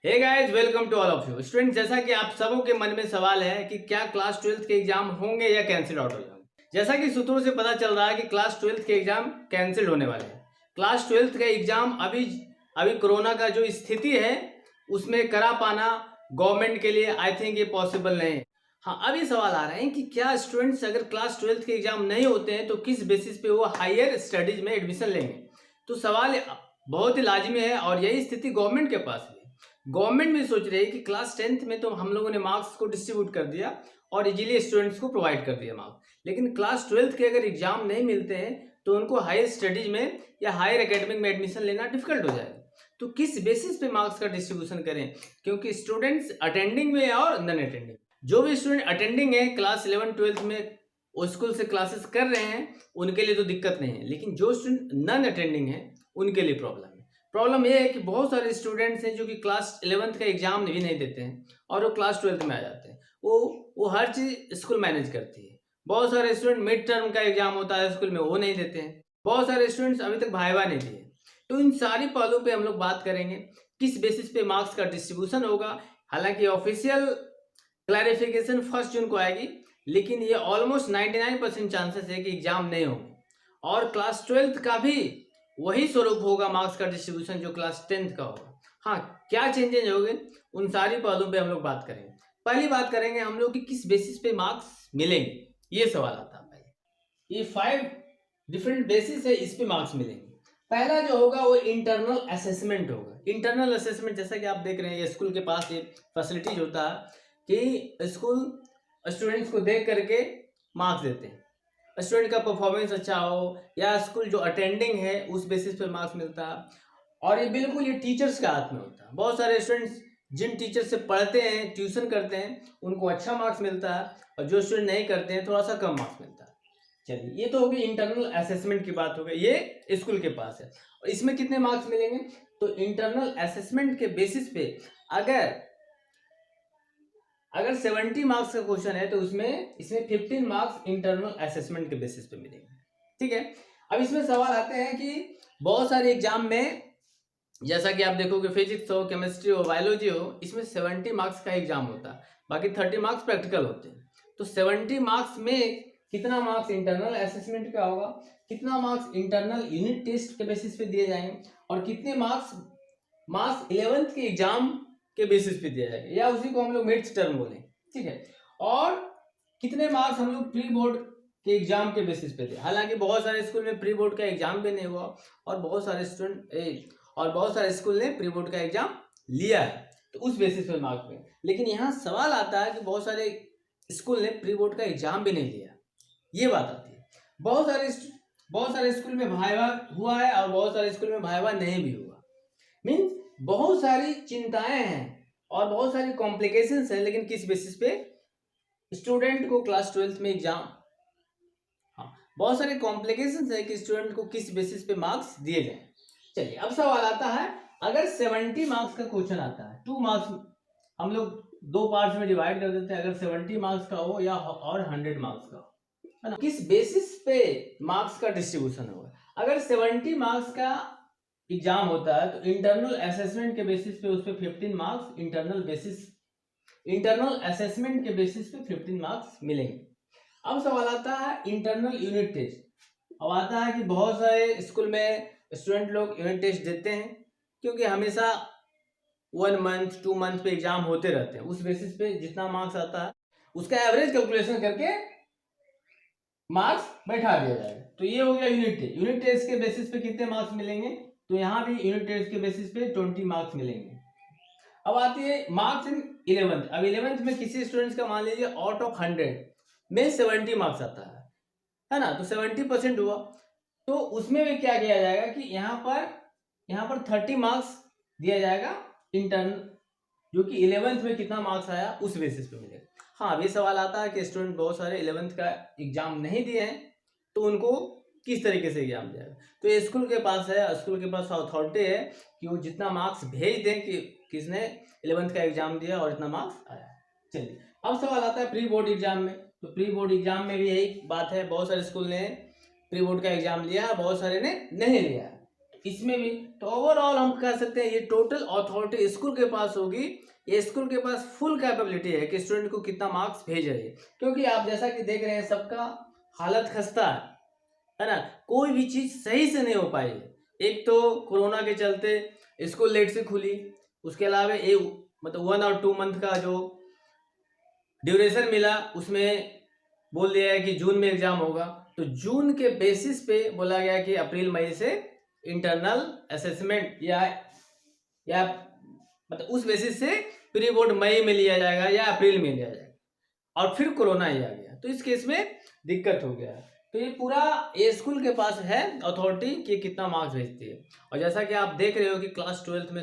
Hey guys, welcome to all of you student. जैसा कि आप सबों के मन में सवाल है कि क्या क्लास 12th के एग्जाम होंगे या कैंसिल आउट हो जाएंगे। जैसा कि सूत्रों से पता चल रहा है कि क्लास 12th के एग्जाम कैंसिल होने वाले हैं। क्लास 12th का एग्जाम अभी कोरोना का जो स्थिति है उसमें करा पाना गवर्नमेंट के लिए आई थिंक ये पॉसिबल नहीं है। हाँ, अभी सवाल आ रहे हैं कि क्या स्टूडेंट्स अगर क्लास 12th के एग्जाम नहीं होते हैं तो किस बेसिस पे वो हायर स्टडीज में एडमिशन लेंगे। तो सवाल बहुत ही लाजमी है और यही स्थिति गवर्नमेंट के पास है। गवर्नमेंट भी सोच रही है कि क्लास 10th में तो हम लोगों ने मार्क्स को डिस्ट्रीब्यूट कर दिया और इजीली स्टूडेंट्स को प्रोवाइड कर दिया मार्क्स, लेकिन क्लास 12th के अगर एग्जाम नहीं मिलते हैं तो उनको हायर स्टडीज में या हायर एकेडमिक में एडमिशन लेना डिफिकल्ट हो जाएगा। तो किस बेसिस पे मार्क्स का डिस्ट्रीब्यूशन करें, क्योंकि स्टूडेंट्स अटेंडिंग में और नॉन अटेंडिंग। जो भी स्टूडेंट अटेंडिंग है क्लास 11-12th में वो स्कूल से क्लासेस कर रहे हैं उनके लिए तो दिक्कत नहीं है, लेकिन जो स्टूडेंट नॉन अटेंडिंग है उनके लिए प्रॉब्लम यह है कि बहुत सारे स्टूडेंट्स हैं जो कि क्लास 11th का एग्जाम भी नहीं देते हैं और वो क्लास 12th में आ जाते हैं। वो हर चीज़ स्कूल मैनेज करती है। बहुत सारे स्टूडेंट मिड टर्म का एग्जाम होता है स्कूल में, वो नहीं देते हैं। बहुत सारे स्टूडेंट्स अभी तक भाइवा नहीं दिए। तो इन सारी पहलुओं पे हम लोग बात करेंगे किस बेसिस पे मार्क्स का डिस्ट्रीब्यूशन होगा। हालांकि ऑफिशियल क्लैरिफिकेशन 1 जून को आएगी, लेकिन ये ऑलमोस्ट 99% चांसेस है कि एग्जाम नहीं होंगे और क्लास 12th का भी वही स्वरूप होगा मार्क्स का डिस्ट्रीब्यूशन जो क्लास 10th का होगा। हाँ, क्या चेंजेज होंगे उन सारी पहलुओं पे हम लोग बात करेंगे। पहली बात करेंगे हम लोग कि किस बेसिस पे मार्क्स मिलेंगे, ये सवाल आता है। पहले ये 5 डिफरेंट बेसिस है, इस पे मार्क्स मिलेंगे। पहला जो होगा वो इंटरनल असेसमेंट होगा। इंटरनल असेसमेंट जैसा कि आप देख रहे हैं ये स्कूल के पास ये फैसिलिटीज होता है कि स्कूल स्टूडेंट्स को देख करके मार्क्स देते हैं। स्टूडेंट का परफॉर्मेंस अच्छा हो या स्कूल जो अटेंडिंग है उस बेसिस पे मार्क्स मिलता है और ये बिल्कुल ये टीचर्स के हाथ में होता है। बहुत सारे स्टूडेंट्स जिन टीचर से पढ़ते हैं ट्यूशन करते हैं उनको अच्छा मार्क्स मिलता है और जो स्टूडेंट नहीं करते हैं थोड़ा सा कम मार्क्स मिलता है। चलिए, ये तो होगी इंटरनल असेसमेंट की बात हो गई, ये स्कूल के पास है। और इसमें कितने मार्क्स मिलेंगे, तो इंटरनल असेसमेंट के बेसिस पे अगर 70 मार्क्स का क्वेश्चन है तो इसमें 15 मार्क्स इंटरनल असेसमेंट के बेसिस पे मिलेंगे। ठीक है, अब इसमें सवाल आते हैं कि बहुत सारे एग्जाम में जैसा कि आप देखोगे फिजिक्स हो, केमिस्ट्री हो, बायोलॉजी हो, इसमें 70 मार्क्स का एग्जाम होता है, बाकी 30 मार्क्स प्रैक्टिकल होते हैं। तो 70 मार्क्स में कितना मार्क्स इंटरनल असेसमेंट का होगा, कितना मार्क्स इंटरनल यूनिट टेस्ट के बेसिस पे दिए जाएंगे और कितने मार्क्स 11th के एग्जाम के बेसिस पे दिया जाएगा या उसी को हम लोग मिड टर्म बोलें। ठीक है, और कितने मार्क्स हम लोग प्री बोर्ड के एग्जाम के बेसिस पे थे। हालांकि बहुत सारे स्कूल में प्री बोर्ड का एग्जाम भी नहीं हुआ और बहुत सारे स्कूल ने प्री बोर्ड का एग्जाम लिया है, तो उस बेसिस पे मार्क्स में। लेकिन यहाँ सवाल आता है कि बहुत सारे स्कूल ने प्री बोर्ड का एग्जाम भी नहीं लिया, ये बात आती है। बहुत सारे स्कूल में भाइवा हुआ है और बहुत सारे स्कूल में भाइवा नहीं भी हुआ। मीन्स बहुत सारी चिंताएं हैं और बहुत सारी कॉम्प्लिकेशंस हैं, लेकिन किस बेसिस पे स्टूडेंट को क्लास 12th में एग्जाम, हाँ, बहुत सारे कॉम्प्लिकेशंस है कि स्टूडेंट को किस बेसिस पे मार्क्स दिए जाए। चलिए, अब सवाल आता है अगर 70 मार्क्स का क्वेश्चन आता है, 2 मार्क्स हम लोग 2 पार्ट्स में डिवाइड कर देते हैं, अगर 70 मार्क्स का हो या और 100 मार्क्स का, है ना, किस बेसिस पे मार्क्स का डिस्ट्रीब्यूशन होगा। अगर 70 मार्क्स का एग्जाम होता है तो इंटरनल असेसमेंट के बेसिस पे उस पर 15 मार्क्स इंटरनल असेसमेंट के बेसिस पे 15 मार्क्स मिलेंगे। अब सवाल आता है इंटरनल यूनिट टेस्ट। अब आता है कि बहुत सारे स्कूल में स्टूडेंट लोग यूनिट टेस्ट देते हैं क्योंकि हमेशा 1 मंथ 2 मंथ पे एग्जाम होते रहते हैं। उस बेसिस पे जितना मार्क्स आता है उसका एवरेज कैलकुलेशन करके मार्क्स बैठा दिया जाएगा। तो ये हो गया यूनिट टेस्ट के बेसिस पे कितने मार्क्स मिलेंगे, तो यहाँ भी यूनिट टेस्ट के बेसिस पे 20 मार्क्स मिलेंगे। अब आती है मार्क्स इन 11th। अब 11th में किसी स्टूडेंट्स का मान लीजिए आउट ऑफ 100 में 70 मार्क्स आता है ना, तो 70% हुआ। तो उसमें भी क्या किया जाएगा कि यहाँ पर 30 मार्क्स दिया जाएगा इंटरनल, जो कि 11th में कितना मार्क्स आया उस बेसिस पे मिलेगा। हाँ, अभी सवाल आता है कि स्टूडेंट बहुत सारे 11th का एग्जाम नहीं दिए हैं तो उनको किस तरीके से एग्जाम जाएगा। तो ये स्कूल के पास अथॉरिटी है कि वो जितना मार्क्स भेज दें कि किसने 11th का एग्जाम दिया और इतना मार्क्स आया। चलिए, अब सवाल आता है प्री बोर्ड एग्जाम में। तो प्री बोर्ड एग्जाम में भी यही बात है, बहुत सारे स्कूल ने प्री बोर्ड का एग्जाम लिया, बहुत सारे ने नहीं लिया। इसमें भी। तो ओवरऑल हम कह सकते हैं ये टोटल अथॉरिटी स्कूल के पास होगी, ये स्कूल के पास फुल कैपेबिलिटी है कि स्टूडेंट को कितना मार्क्स भेज रहे हैं। क्योंकि आप जैसा कि देख रहे हैं सबका हालत खस्ता है ना, कोई भी चीज़ सही से नहीं हो पाई है। एक तो कोरोना के चलते स्कूल लेट से खुली, उसके अलावा मतलब 1 और 2 मंथ का जो ड्यूरेशन मिला उसमें बोल दिया है कि जून में एग्जाम होगा। तो जून के बेसिस पे बोला गया कि अप्रैल मई से इंटरनल असेसमेंट या मतलब उस बेसिस से प्री बोर्ड मई में लिया जाएगा या अप्रैल में लिया जाएगा। और फिर कोरोना ही आ गया, तो इस केस में दिक्कत हो गया। तो ये पूरा ये स्कूल के पास है अथॉरिटी कि कितना मार्क्स भेजती है। और जैसा कि आप देख रहे हो कि क्लास 12th में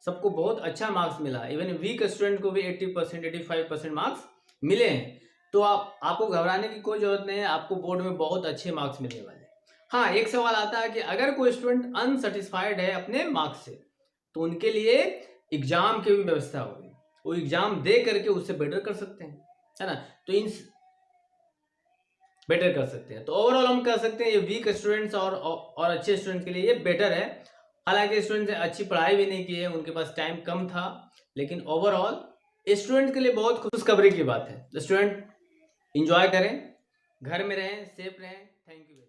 सबको बहुत अच्छा मार्क्स मिला, इवन वीक स्टूडेंट को भी 80% 85% मार्क्स मिले हैं। तो आपको घबराने की कोई जरूरत नहीं है, आपको बोर्ड में बहुत अच्छे मार्क्स मिलने वाले हैं। हाँ, एक सवाल आता है कि अगर कोई स्टूडेंट अनसेटिस्फाइड है अपने मार्क्स से तो उनके लिए एग्जाम की भी व्यवस्था होगी, वो एग्जाम दे करके उससे बेटर कर सकते हैं, है ना। तो इन बेटर कर सकते हैं। तो ओवरऑल हम कह सकते हैं ये वीक स्टूडेंट्स और अच्छे स्टूडेंट्स के लिए ये बेटर है। हालांकि स्टूडेंट्स ने अच्छी पढ़ाई भी नहीं की है, उनके पास टाइम कम था, लेकिन ओवरऑल स्टूडेंट के लिए बहुत खुशखबरी की बात है। स्टूडेंट इंजॉय करें, घर में रहें, सेफ रहें। Thank you.